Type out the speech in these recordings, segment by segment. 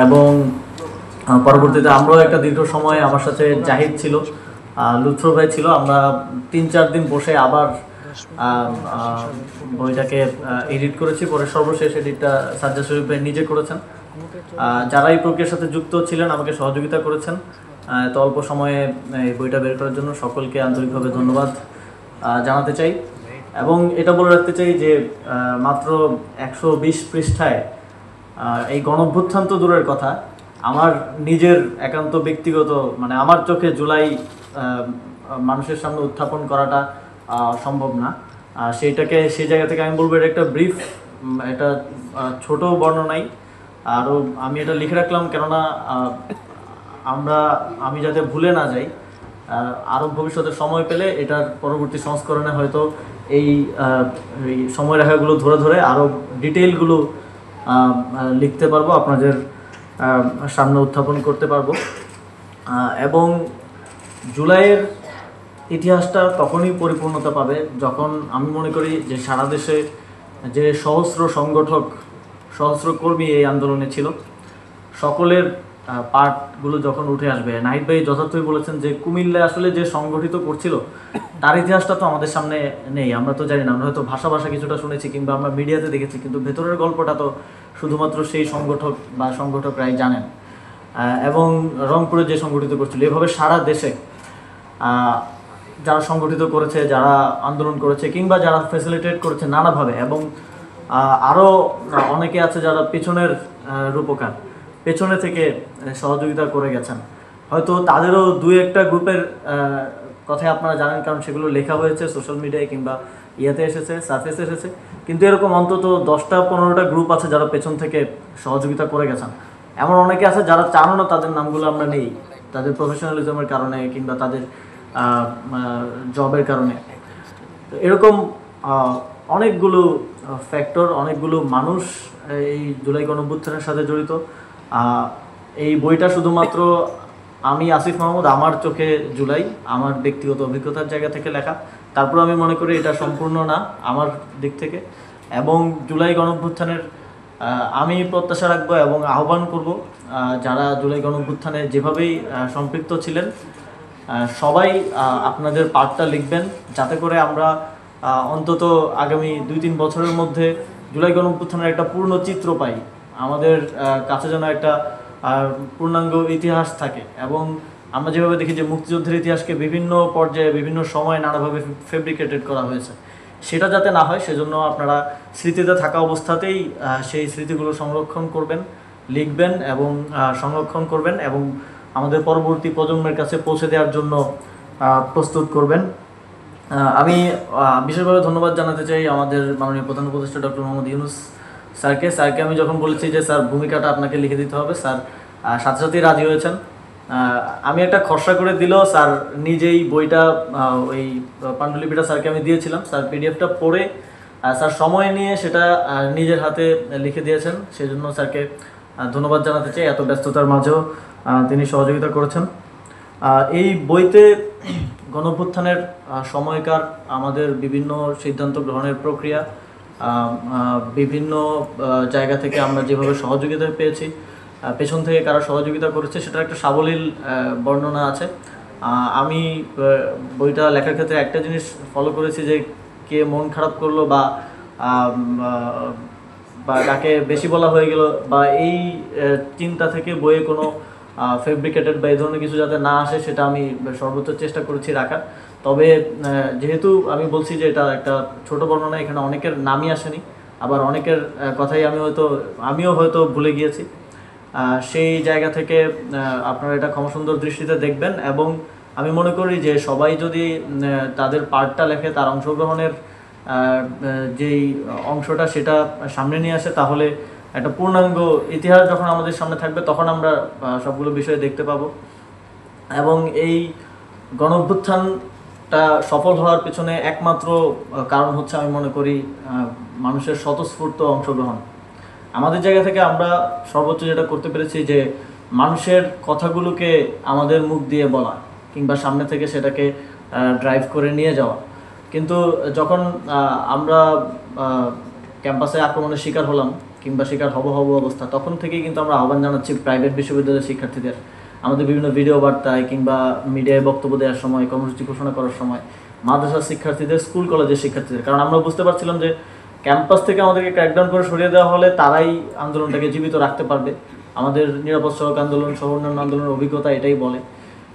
এবং পরবর্তীতে আমরাও একটা দীর্ঘ সময় আমার সাথে জাহিদ ছিল, লুৎফর ভাই ছিল, আমরা 3-4 দিন বসে আবার বইটাকে এডিট করেছি। পরে সর্বশেষ এডিটটা সাজ্জাদ শরীফ ভাই নিজে করেছেন। যারা এই প্রক্রিয়ার সাথে যুক্ত ছিলেন, আমাকে সহযোগিতা করেছেন এত অল্প সময়ে এই বইটা বের করার জন্য, সকলকে আন্তরিকভাবে ধন্যবাদ জানাতে চাই। এবং এটা বলে রাখতে চাই যে মাত্র 120 পৃষ্ঠায় এই গণঅভ্যুত্থান তো দূরের কথা, আমার নিজের একান্ত ব্যক্তিগত মানে আমার চোখে জুলাই মানুষের সামনে উত্থাপন করাটা সম্ভব না। সেইটাকে সেই জায়গা থেকে আমি বলবো এটা একটা ব্রিফ, এটা ছোট বর্ণনাই। আরও আমি এটা লিখে রাখলাম কেননা আমি যাতে ভুলে না যাই, আরও ভবিষ্যতে সময় পেলে এটার পরবর্তী সংস্করণে হয়তো এই সময়রেখাগুলো ধরে ধরে আরও ডিটেইলগুলো লিখতে পারবো, আপনাদের সামনে উত্থাপন করতে পারবো। এবং জুলাইয়ের ইতিহাসটা তখনই পরিপূর্ণতা পাবে যখন আমি মনে করি যে সারা দেশে যে সহস্র সংগঠক, সহস্র কর্মী এই আন্দোলনে ছিল, সকলের পার্টগুলো যখন উঠে আসবে। নাহিদ ভাই যথার্থই বলেছেন যে কুমিল্লায় আসলে যে সংগঠিত করছিল তার ইতিহাসটা তো আমাদের সামনে নেই, আমরা তো জানি না। আমরা হয়তো ভাষা কিছুটা শুনেছি কিংবা আমরা মিডিয়াতে দেখেছি, কিন্তু ভেতরের গল্পটা তো শুধুমাত্র সেই সংগঠক বা সংগঠকরাই জানেন। এবং রংপুরে যে সংগঠিত করছিল, এভাবে সারা দেশে যারা সংগঠিত করেছে, যারা আন্দোলন করেছে কিংবা যারা ফ্যাসিলিটেট করেছে নানাভাবে, এবং আরও অনেকে আছে যারা পেছনের রূপকার, পেছনে থেকে সহযোগিতা করে গেছেন। হয়তো তাদেরও 2-1টা গ্রুপের কথাই আপনারা জানেন, কারণ সেগুলো লেখা হয়েছে সোশ্যাল মিডিয়ায় কিংবা ইয়েতে এসেছে, সার্ফেসে এসেছে। কিন্তু এরকম অন্তত 10টা-15টা গ্রুপ আছে যারা পেছন থেকে সহযোগিতা করে গেছেন। এমন অনেকে আছে যারা চান না তাদের নামগুলো আমরা নেই, তাদের প্রফেশনালিজমের কারণে কিংবা তাদের জবের কারণে। এরকম অনেকগুলো ফ্যাক্টর, অনেকগুলো মানুষ এই জুলাই গণঅভ্যুত্থানের সাথে জড়িত। এই বইটা শুধুমাত্র আমি আসিফ মাহমুদ, আমার চোখে জুলাই, আমার ব্যক্তিগত অভিজ্ঞতার জায়গা থেকে লেখা। তারপর আমি মনে করি এটা সম্পূর্ণ না আমার দিক থেকে। এবং জুলাই গণঅভ্যুত্থানের আমি প্রত্যাশা রাখবো এবং আহ্বান করব যারা জুলাই গণঅভ্যুত্থানে যেভাবেই সম্পৃক্ত ছিলেন সবাই আপনাদের পার্টটা লিখবেন, যাতে করে আমরা অন্তত আগামী 2-3 বছরের মধ্যে জুলাই গণঅভ্যুত্থানের একটা পূর্ণ চিত্র পাই, আমাদের কাছে যেন একটা পূর্ণাঙ্গ ইতিহাস থাকে। এবং আমরা যেভাবে দেখি যে মুক্তিযুদ্ধের ইতিহাসকে বিভিন্ন পর্যায়ে বিভিন্ন সময় নানাভাবে ফেব্রিকেটেড করা হয়েছে, সেটা যাতে না হয় সেজন্য আপনারা স্মৃতিতে থাকা অবস্থাতেই সেই স্মৃতিগুলো সংরক্ষণ করবেন, লিখবেন এবং সংরক্ষণ করবেন এবং আমাদের পরবর্তী প্রজন্মের কাছে পৌঁছে দেওয়ার জন্য প্রস্তুত করবেন। আমি বিশেষভাবে ধন্যবাদ জানাতে চাই আমাদের মাননীয় প্রধান উপদেষ্টা ডক্টর মোহাম্মদ ইউনূস স্যারকে আমি যখন বলেছি যে স্যার ভূমিকাটা আপনাকে লিখে দিতে হবে, স্যার সাথে সাথেই রাজি হয়েছেন। আমি একটা খসড়া করে দিলেও স্যার নিজেই বইটা ওই পাণ্ডুলিপিটা স্যারকে আমি দিয়েছিলাম, স্যার পিডিএফটা পড়ে স্যার সময় নিয়ে সেটা নিজের হাতে লিখে দিয়েছেন। সেই জন্য স্যারকে ধন্যবাদ জানাতে চাই, এত ব্যস্ততার মাঝেও তিনি সহযোগিতা করেছেন। এই বইতে গণঅভ্যুত্থানের সময়কার আমাদের বিভিন্ন সিদ্ধান্ত গ্রহণের প্রক্রিয়া, বিভিন্ন জায়গা থেকে আমরা যেভাবে সহযোগিতা পেয়েছি, পেছন থেকে কারা সহযোগিতা করেছে, সেটার একটা সাবলীল বর্ণনা আছে। আমি বইটা লেখার ক্ষেত্রে একটা জিনিস ফলো করেছি যে কে মন খারাপ করলো বা কাকে বেশি বলা হয়ে গেল বা এই চিন্তা থেকে বইয়ে কোনো ফেব্রিকেটেড বা এই ধরনের কিছু যাতে না আসে, সেটা আমি সর্বোচ্চ চেষ্টা করেছি রাখার। তবে যেহেতু আমি বলছি যে এটা একটা ছোট বর্ণনা, এখানে অনেকের নামই আসেনি, আবার অনেকের কথাই আমিও হয়তো ভুলে গিয়েছি। সেই জায়গা থেকে আপনারা এটা ক্ষমাসুন্দর দৃষ্টিতে দেখবেন। এবং আমি মনে করি যে সবাই যদি তাদের পার্টটা লেখে, তার অংশগ্রহণের যেই অংশটা সেটা সামনে নিয়ে আসে, তাহলে একটা পূর্ণাঙ্গ ইতিহাস যখন আমাদের সামনে থাকবে তখন আমরা সবগুলো বিষয় দেখতে পাবো। এবং এই গণঅভ্যুত্থানটা সফল হওয়ার পেছনে একমাত্র কারণ হচ্ছে আমি মনে করি মানুষের স্বতঃস্ফূর্ত অংশগ্রহণ। আমাদের জায়গা থেকে আমরা সর্বোচ্চ যেটা করতে পেরেছি যে মানুষের কথাগুলোকে আমাদের মুখ দিয়ে বলা কিংবা সামনে থেকে সেটাকে ড্রাইভ করে নিয়ে যাওয়া। কিন্তু যখন আমরা ক্যাম্পাসে আক্রমণের শিকার হলাম কিংবা শিকার হব অবস্থা, তখন থেকেই কিন্তু আমরা আহ্বান জানাচ্ছি প্রাইভেট বিশ্ববিদ্যালয়ের শিক্ষার্থীদের আমাদের বিভিন্ন ভিডিও বার্তায় কিংবা মিডিয়ায় বক্তব্য দেওয়ার সময়, কর্মসূচি ঘোষণা করার সময়, মাদ্রাসার শিক্ষার্থীদের, স্কুল কলেজের শিক্ষার্থীদের, কারণ আমরা বুঝতে পারছিলাম যে ক্যাম্পাস থেকে আমাদেরকে ক্র্যাকডাউন করে সরিয়ে দেওয়া হলে তারাই আন্দোলনটাকে জীবিত রাখতে পারবে। আমাদের নিরাপদ সড়ক আন্দোলন সহ অন্যান্য আন্দোলনের অভিজ্ঞতা এটাই বলে।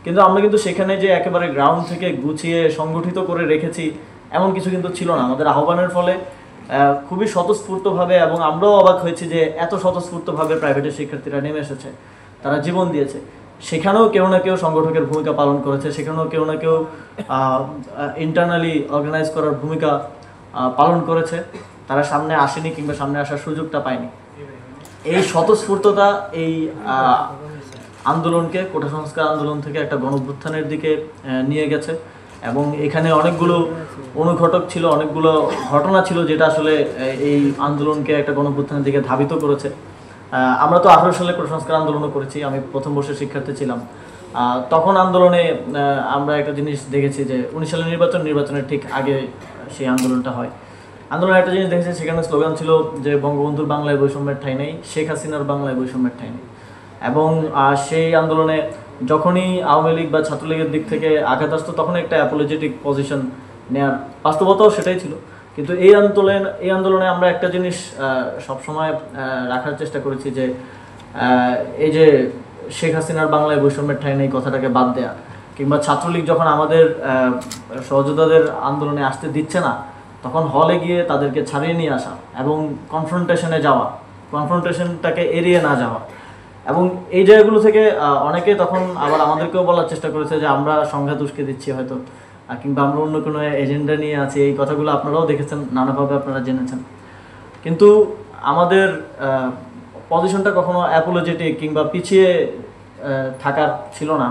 কিন্তু আমরা কিন্তু সেখানে যে একেবারে গ্রাউন্ড থেকে গুছিয়ে সংগঠিত করে রেখেছি এমন কিছু কিন্তু ছিল না। আমাদের আহ্বানের ফলে খুবই স্বতঃস্ফূর্তভাবে, এবং আমরাও অবাক হয়েছি যে এত স্বতঃস্ফূর্তভাবে প্রাইভেটের শিক্ষার্থীরা নেমে এসেছে, তারা জীবন দিয়েছে। সেখানেও কেউ না কেউ সংগঠকের ভূমিকা পালন করেছে, সেখানেও কেউ না কেউ ইন্টারনালি অর্গানাইজ করার ভূমিকা পালন করেছে। তারা সামনে আসেনি কিংবা সামনে আসার সুযোগটা পায়নি। এই স্বতঃস্ফূর্ততা এই আন্দোলনকে কোটা সংস্কার আন্দোলন থেকে একটা গণঅভ্যুত্থানের দিকে নিয়ে গেছে, এবং এখানে অনেকগুলো অনুঘটক ছিল, অনেকগুলো ঘটনা ছিল যেটা আসলে এই আন্দোলনকে একটা গণঅভ্যুত্থানের দিকে ধাবিত করেছে। আমরা তো 18 সালে কোটা সংস্কার আন্দোলনও করেছি, আমি প্রথম বর্ষের শিক্ষার্থী ছিলাম। তখন আন্দোলনে আমরা একটা জিনিস দেখেছি যে 19 সালের নির্বাচনের ঠিক আগে সেই আন্দোলনটা হয়। আন্দোলনে একটা জিনিস দেখেছি, সেখানে স্লোগান ছিল যে বঙ্গবন্ধুর বাংলায় বৈষম্যের ঠাঁই নেই, শেখ হাসিনার বাংলায় বৈষম্যের ঠাঁই নেই। এবং সেই আন্দোলনে যখনই আওয়ামী লীগ বা ছাত্রলীগের দিক থেকে আঘাত আসতো, তখন একটা অ্যাপোলজেটিক পজিশন নেওয়ার বাস্তবতাও সেটাই ছিল। কিন্তু এই আন্দোলনে আমরা একটা জিনিস সবসময় রাখার চেষ্টা করেছি যে এই যে শেখ হাসিনার বাংলায় বৈষম্যের ঠাঁই নেই কথাটাকে বাদ দেয়া, কিংবা ছাত্রলীগ যখন আমাদের সহযোদ্ধাদের আন্দোলনে আসতে দিচ্ছে না, তখন হলে গিয়ে তাদেরকে ছাড়িয়ে নিয়ে আসা এবং কনফ্রন্টেশনে যাওয়া, কনফ্রন্টেশনটাকে এড়িয়ে না যাওয়া। এবং এই জায়গাগুলো থেকে অনেকে তখন আবার আমাদেরকেও বলার চেষ্টা করেছে যে আমরা সংঘাত উস্কে দিচ্ছি হয়তো, কিংবা আমরা অন্য কোনো এজেন্ডা নিয়ে আছি। এই কথাগুলো আপনারাও দেখেছেন, নানাভাবে আপনারা জেনেছেন। কিন্তু আমাদের পজিশনটা কখনো অ্যাপোলজেটিক কিংবা পিছিয়ে থাকার ছিল না।